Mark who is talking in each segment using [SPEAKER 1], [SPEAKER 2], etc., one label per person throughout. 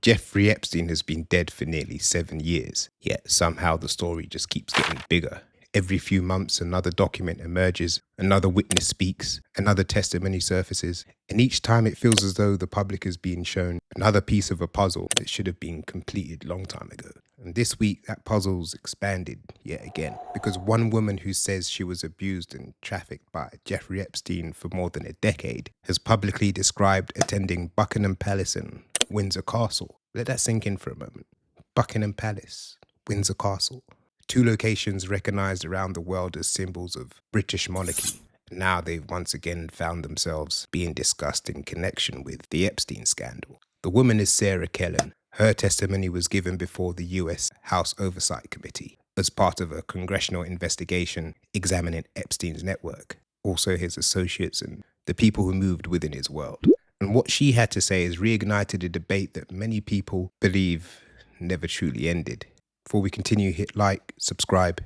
[SPEAKER 1] Jeffrey Epstein has been dead for nearly 7 years, yet somehow the story just keeps getting bigger. Every few months, another document emerges, another witness speaks, another testimony surfaces, and each time it feels as though the public is being shown another piece of a puzzle that should have been completed long time ago. And this week, that puzzle's expanded yet again, because one woman who says she was abused and trafficked by Jeffrey Epstein for more than a decade has publicly described attending Buckingham Palace and Windsor Castle. Let that sink in for a moment. Buckingham Palace, Windsor Castle. Two locations recognised around the world as symbols of British monarchy. Now they've once again found themselves being discussed in connection with the Epstein scandal. The woman is Sarah Kellen. Her testimony was given before the US House Oversight Committee as part of a congressional investigation examining Epstein's network, also his associates and the people who moved within his world. And what she had to say has reignited a debate that many people believe never truly ended. Before we continue, hit like, subscribe.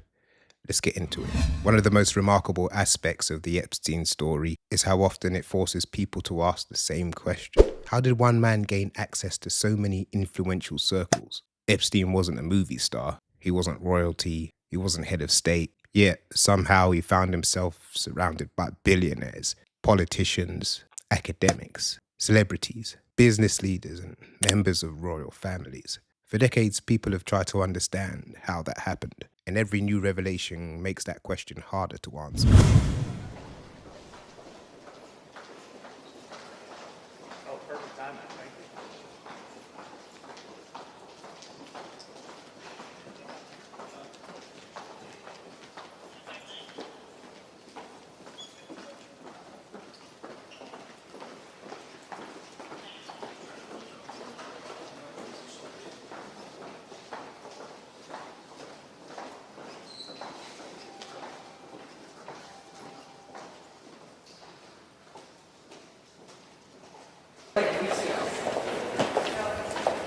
[SPEAKER 1] Let's get into it. One of the most remarkable aspects of the Epstein story is how often it forces people to ask the same question. How did one man gain access to so many influential circles? Epstein wasn't a movie star. He wasn't royalty. He wasn't head of state. Yet somehow he found himself surrounded by billionaires, politicians, academics, celebrities, business leaders, and members of royal families. For decades, people have tried to understand how that happened, and every new revelation makes that question harder to answer.
[SPEAKER 2] Oh, perfect timing. Thank you.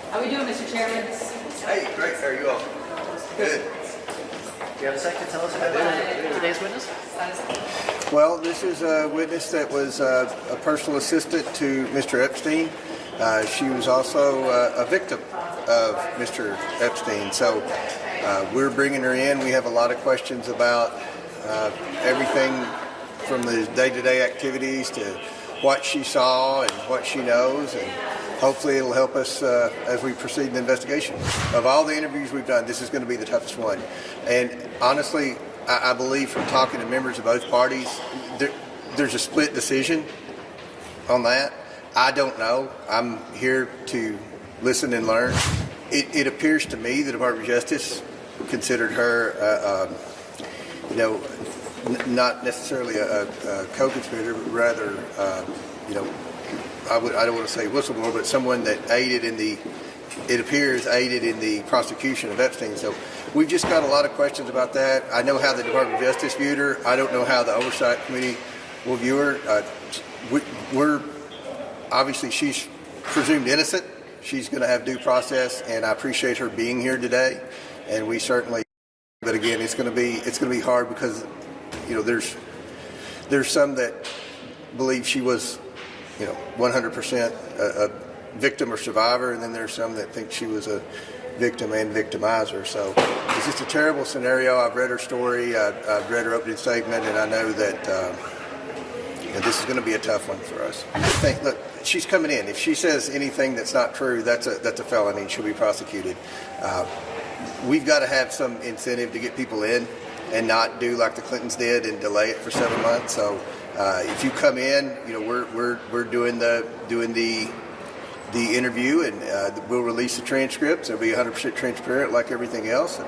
[SPEAKER 3] How we doing, Mr. Chairman?
[SPEAKER 4] Hey, great. How are you all? Good.
[SPEAKER 2] Do you have a second to tell us about today's witness?
[SPEAKER 4] Well, this is a witness that was a personal assistant to Mr. Epstein. She was also a victim of Mr. Epstein. So we're bringing her in. We have a lot of questions about everything from the day-to-day activities to what she saw and what she knows, and hopefully it'll help us as we proceed in the investigation. Of all the interviews we've done, this is going to be the toughest one. And honestly, I believe from talking to members of both parties, there's a split decision on that. I don't know. I'm here to listen and learn. It appears to me the Department of Justice considered her, not necessarily a co-conspirator, but rather, I don't want to say whistleblower, but someone that aided in the prosecution of Epstein. So we've just got a lot of questions about that. I know how the Department of Justice viewed her. I don't know how the Oversight Committee will view her. We're obviously, she's presumed innocent. She's going to have due process, and I appreciate her being here today. And we certainly, but again, it's going to be hard because, there's some that believe she was, 100% a victim or survivor, and then there's some that think she was a victim and victimizer. So it's just a terrible scenario. I've read her story, I've read her opening statement, and I know that this is going to be a tough one for us. Look, she's coming in. If she says anything that's not true, that's a felony and she'll be prosecuted. We've got to have some incentive to get people in and not do like the Clintons did and delay it for 7 months. So if you come in, we're doing the interview, and we'll release the transcripts. It'll be 100% transparent like everything else, and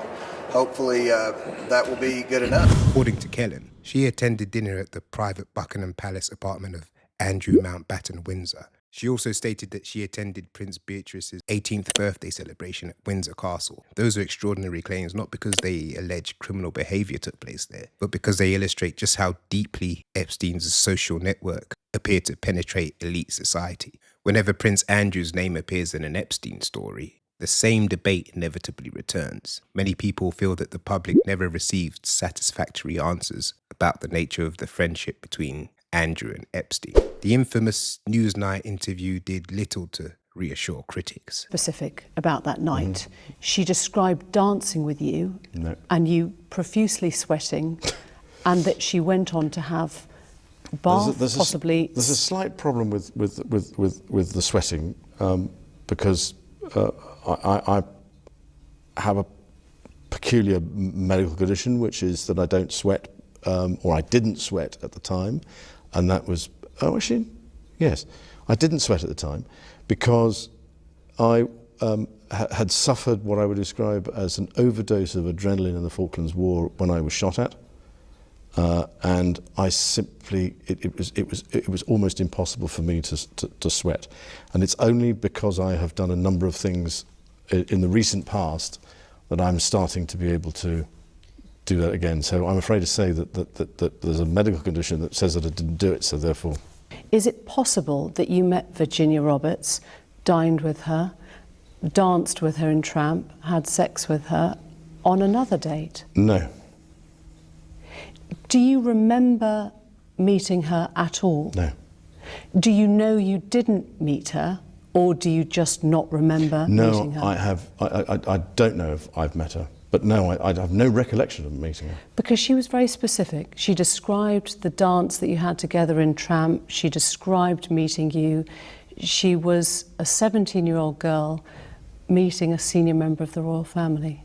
[SPEAKER 4] hopefully that will be good enough.
[SPEAKER 1] According to Kellen, she attended dinner at the private Buckingham Palace apartment of Andrew Mountbatten, Windsor. She also stated that she attended Prince Beatrice's 18th birthday celebration at Windsor Castle. Those are extraordinary claims, not because they allege criminal behavior took place there, but because they illustrate just how deeply Epstein's social network appeared to penetrate elite society. Whenever Prince Andrew's name appears in an Epstein story, the same debate inevitably returns. Many people feel that the public never received satisfactory answers about the nature of the friendship between Andrew and Epstein. The infamous Newsnight interview did little to reassure critics.
[SPEAKER 5] Specific about that night. She described dancing with you and you profusely sweating, and that she went on to have bath, possibly.
[SPEAKER 6] There's a slight problem with the sweating because I have a peculiar medical condition, which is that I don't sweat, or I didn't sweat at the time, and that was, yes, I didn't sweat at the time because I had suffered what I would describe as an overdose of adrenaline in the Falklands War when I was shot at, and I simply, it was almost impossible for me to sweat, and it's only because I have done a number of things in the recent past that I'm starting to be able to do that again. So I'm afraid to say that there's a medical condition that says that I didn't do it, so therefore.
[SPEAKER 5] Is it possible that you met Virginia Roberts, dined with her, danced with her in Tramp, had sex with her on another date?
[SPEAKER 6] No.
[SPEAKER 5] Do you remember meeting her at all?
[SPEAKER 6] No.
[SPEAKER 5] Do you know you didn't meet her, or do you just not remember meeting her?
[SPEAKER 6] No, I don't know if I've met her, but no, I have no recollection of meeting her.
[SPEAKER 5] Because she was very specific. She described the dance that you had together in Tramp. She described meeting you. She was a 17-year-old girl meeting a senior member of the royal family.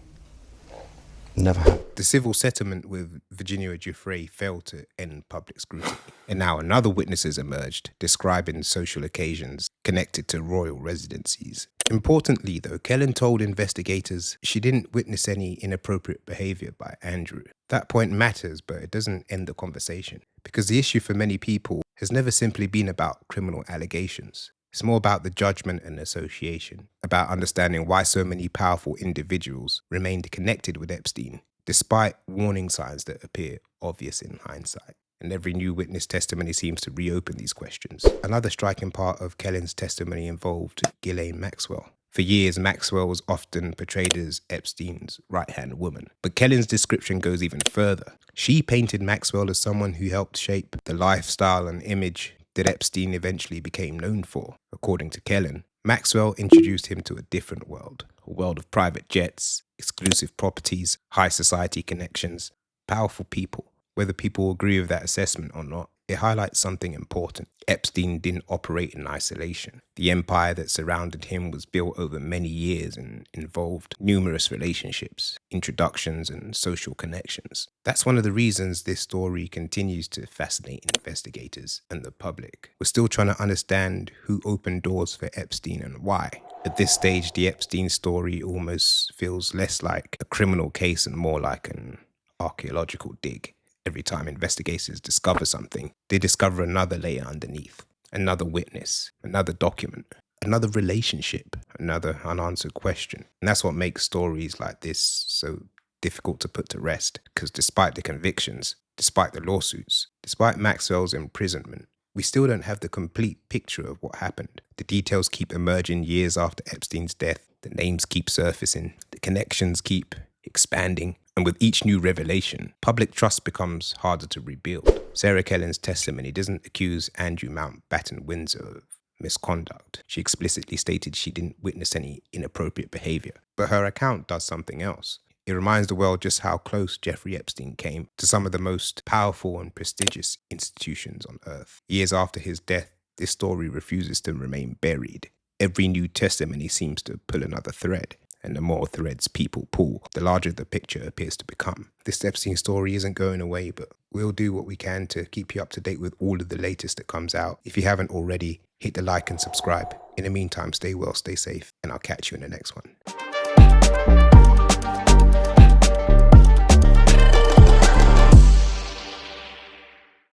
[SPEAKER 6] Never have.
[SPEAKER 1] The civil settlement with Virginia Giuffre failed to end public scrutiny, and now another witness has emerged, describing social occasions connected to royal residencies. Importantly, though, Kellen told investigators she didn't witness any inappropriate behaviour by Andrew. That point matters, but it doesn't end the conversation, because the issue for many people has never simply been about criminal allegations. It's more about the judgment and association, about understanding why so many powerful individuals remained connected with Epstein, despite warning signs that appear obvious in hindsight. And every new witness testimony seems to reopen these questions. Another striking part of Kellen's testimony involved Ghislaine Maxwell. For years, Maxwell was often portrayed as Epstein's right-hand woman. But Kellen's description goes even further. She painted Maxwell as someone who helped shape the lifestyle and image that Epstein eventually became known for. According to Kellen, Maxwell introduced him to a different world, a world of private jets, exclusive properties, high society connections, powerful people. Whether people agree with that assessment or not, it highlights something important. Epstein didn't operate in isolation. The empire that surrounded him was built over many years and involved numerous relationships, introductions, and social connections. That's one of the reasons this story continues to fascinate investigators and the public. We're still trying to understand who opened doors for Epstein and why. At this stage, the Epstein story almost feels less like a criminal case and more like an archaeological dig. Every time investigators discover something, they discover another layer underneath, another witness, another document, another relationship, another unanswered question. And that's what makes stories like this so difficult to put to rest, because despite the convictions, despite the lawsuits, despite Maxwell's imprisonment, we still don't have the complete picture of what happened. The details keep emerging years after Epstein's death, the names keep surfacing, the connections keep expanding. And with each new revelation, public trust becomes harder to rebuild. Sarah Kellen's testimony doesn't accuse Andrew Mountbatten Windsor of misconduct. She explicitly stated she didn't witness any inappropriate behaviour. But her account does something else. It reminds the world just how close Jeffrey Epstein came to some of the most powerful and prestigious institutions on earth. Years after his death, this story refuses to remain buried. Every new testimony seems to pull another thread. And the more threads people pull, the larger the picture appears to become. This Epstein story isn't going away, but we'll do what we can to keep you up to date with all of the latest that comes out. If you haven't already, hit the like and subscribe. In the meantime, stay well, stay safe, and I'll catch you in the next one.